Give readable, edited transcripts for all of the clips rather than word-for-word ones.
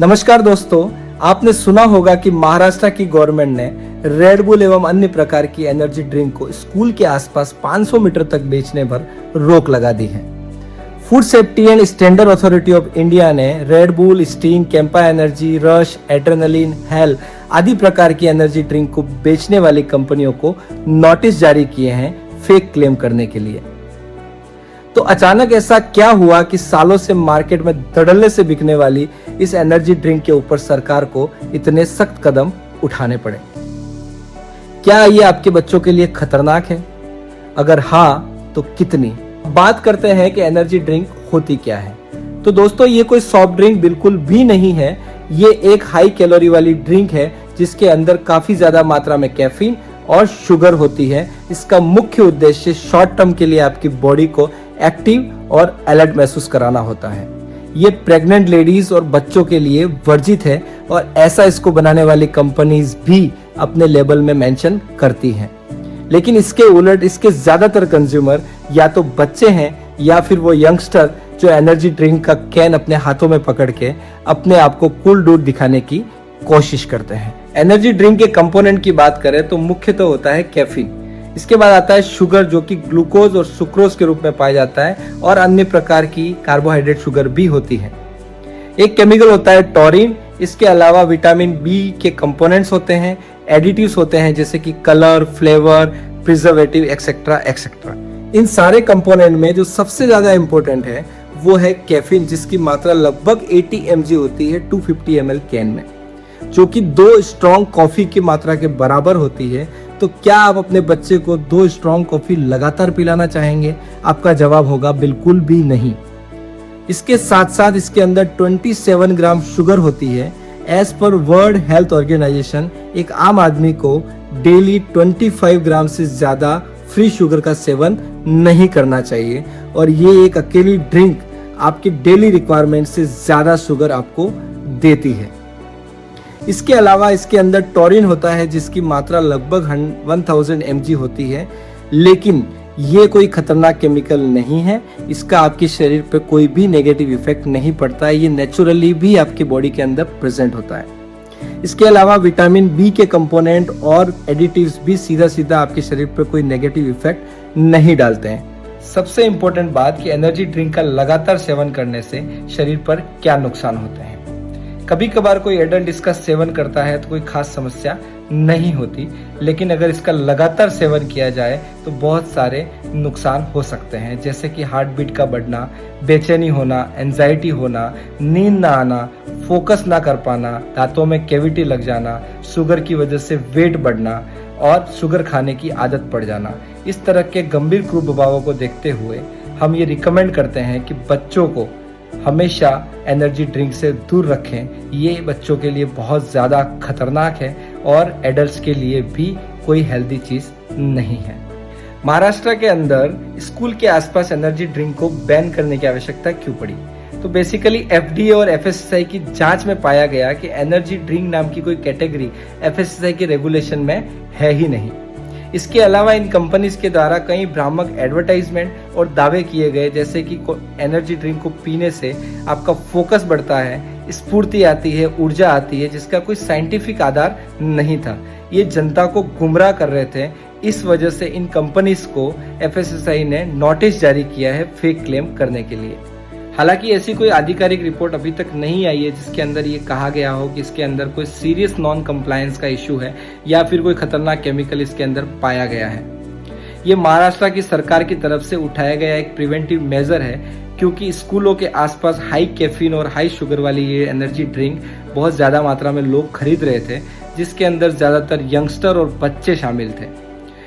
नमस्कार दोस्तों, आपने सुना होगा कि महाराष्ट्र की गवर्नमेंट ने रेड बुल एवं अन्य प्रकार की एनर्जी ड्रिंक को स्कूल के आसपास 500 मीटर तक बेचने पर रोक लगा दी है। Food safety and standard authority of India ने Red Bull, Sting, Campa energy, Rush, adrenaline, Hell आदि प्रकार की एनर्जी ड्रिंक को बेचने वाली कंपनियों को नोटिस जारी किए हैं फेक क्लेम करने के लिए। तो अचानक ऐसा क्या हुआ कि सालों से मार्केट में धड़ल्ले से बिकने वाली इस एनर्जी ड्रिंक के ऊपर सरकार को इतने सख्त कदम उठाने पड़े? क्या ये आपके बच्चों के लिए खतरनाक है? अगर हाँ, तो कितनी? बात करते हैं कि एनर्जी ड्रिंक होती क्या है। तो दोस्तों, ये कोई सॉफ्ट ड्रिंक बिल्कुल भी नहीं है। ये एक हाई कैलोरी वाली ड्रिंक है जिसके अंदर काफी ज्यादा मात्रा में कैफीन और शुगर होती है। इसका मुख्य उद्देश्य शॉर्ट टर्म के लिए आपकी बॉडी को एक्टिव और अलर्ट महसूस कराना होता है। ये प्रेग्नेंट लेडीज और बच्चों के लिए वर्जित है और ऐसा इसको बनाने वाली कंपनीज भी अपने लेबल में मेंशन करती हैं। लेकिन इसके उलट इसके ज्यादातर कंज्यूमर या तो बच्चे हैं या फिर वो यंगस्टर जो एनर्जी ड्रिंक का कैन अपने हाथों में पकड़ के अपने आप को कूल डूड दिखाने की कोशिश करते हैं। एनर्जी ड्रिंक के कंपोनेंट की बात करें तो मुख्य तो होता है कैफीन। इसके बाद आता है शुगर, जो कि ग्लूकोज और सुक्रोज के रूप में पाया जाता है, और अन्य प्रकार की कार्बोहाइड्रेट शुगर भी होती है। एक केमिकल होता है टॉरिन। इसके अलावा विटामिन बी के कंपोनेंट्स होते हैं, एडिटिव्स होते हैं जैसे कि colour, flavour, preservative etcetera etcetera. इन सारे कंपोनेंट में जो सबसे ज्यादा इंपॉर्टेंट है वो है कैफीन, जिसकी मात्रा लगभग 80 mg होती है 250 ml कैन में, जो कि 2 स्ट्रॉन्ग कॉफी की मात्रा के बराबर होती है। तो क्या आप अपने बच्चे को 2 स्ट्रॉन्ग कॉफी लगातार पिलाना चाहेंगे? आपका जवाब होगा बिल्कुल भी नहीं। इसके साथ साथ इसके अंदर 27 ग्राम शुगर होती है। As per world health organisation एक आम आदमी को डेली 25 ग्राम से ज्यादा फ्री शुगर का सेवन नहीं करना चाहिए, और ये एक अकेली ड्रिंक आपकी डेली रिक्वायरमेंट से ज्यादा शुगर आपको देती है। इसके अलावा इसके अंदर टॉरिन होता है जिसकी मात्रा लगभग 1000 mg होती है, लेकिन ये कोई खतरनाक केमिकल नहीं है। इसका आपके शरीर पे कोई भी नेगेटिव इफेक्ट नहीं पड़ता है। ये नेचुरली भी आपकी बॉडी के अंदर प्रेजेंट होता है। इसके अलावा विटामिन बी के कंपोनेंट और एडिटिव्स भी सीधा सीधा आपके शरीर पे कोई नेगेटिव इफेक्ट नहीं डालते हैं। सबसे इंपॉर्टेंट बात कि एनर्जी ड्रिंक का लगातार सेवन करने से शरीर पर क्या नुकसान होते हैं। कभी कभार कोई एडल्ट इसका सेवन करता है तो कोई खास समस्या नहीं होती, लेकिन अगर इसका लगातार सेवन किया जाए तो बहुत सारे नुकसान हो सकते हैं, जैसे कि हार्ट बीट का बढ़ना, बेचैनी होना, एंजाइटी होना, नींद ना आना, फोकस ना कर पाना, दांतों में कैविटी लग जाना, शुगर की वजह से वेट बढ़ना और शुगर खाने की आदत पड़ जाना। इस तरह के गंभीर कुप्रभावों को देखते हुए हम ये रिकमेंड करते हैं कि बच्चों को हमेशा एनर्जी ड्रिंक से दूर रखें। ये बच्चों के लिए बहुत ज़्यादा खतरनाक है और एडल्ट्स के लिए भी कोई हेल्दी चीज़ नहीं है। महाराष्ट्र के अंदर स्कूल के आसपास एनर्जी ड्रिंक को बैन करने की आवश्यकता क्यों पड़ी? तो बेसिकली FDA और FSSAI की जांच में पाया गया कि एनर्जी ड्रिंक नाम की कोई कैटेगरी FSSAI के रेगुलेशन में है ही नहीं। इसके अलावा इन कंपनीज के द्वारा कई भ्रामक एडवर्टाइजमेंट और दावे किए गए, जैसे कि एनर्जी ड्रिंक को पीने से आपका फोकस बढ़ता है, स्फूर्ति आती है, ऊर्जा आती है, जिसका कोई साइंटिफिक आधार नहीं था। ये जनता को गुमराह कर रहे थे। इस वजह से इन कंपनीज को FSSAI ने नोटिस जारी किया है फेक क्लेम करने के लिए। हालांकि ऐसी कोई आधिकारिक रिपोर्ट अभी तक नहीं आई है जिसके अंदर ये कहा गया हो कि इसके अंदर कोई सीरियस नॉन कंप्लायंस का इशू है या फिर कोई खतरनाक केमिकल इसके अंदर पाया गया है। ये महाराष्ट्र की सरकार की तरफ से उठाया गया एक प्रिवेंटिव मेजर है, क्योंकि स्कूलों के आसपास हाई कैफीन और हाई शुगर वाली ये एनर्जी ड्रिंक बहुत ज़्यादा मात्रा में लोग खरीद रहे थे, जिसके अंदर ज़्यादातर यंगस्टर और बच्चे शामिल थे।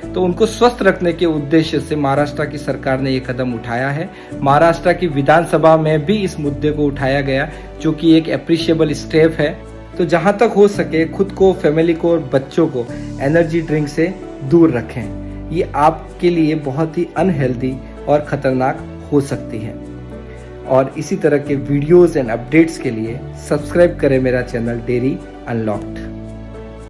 तो उनको स्वस्थ रखने के उद्देश्य से महाराष्ट्र की सरकार ने ये कदम उठाया है। महाराष्ट्र की विधानसभा में भी इस मुद्दे को उठाया गया, जो कि एक अप्रिशिएबल स्टेप है। तो जहां तक हो सके खुद को, फैमिली को और बच्चों को एनर्जी ड्रिंक से दूर रखें। ये आपके लिए बहुत ही अनहेल्दी और खतरनाक हो सकती है। और इसी तरह के वीडियोस एंड अपडेट्स के लिए सब्सक्राइब करें मेरा चैनल डेयरी अनलॉक्ड।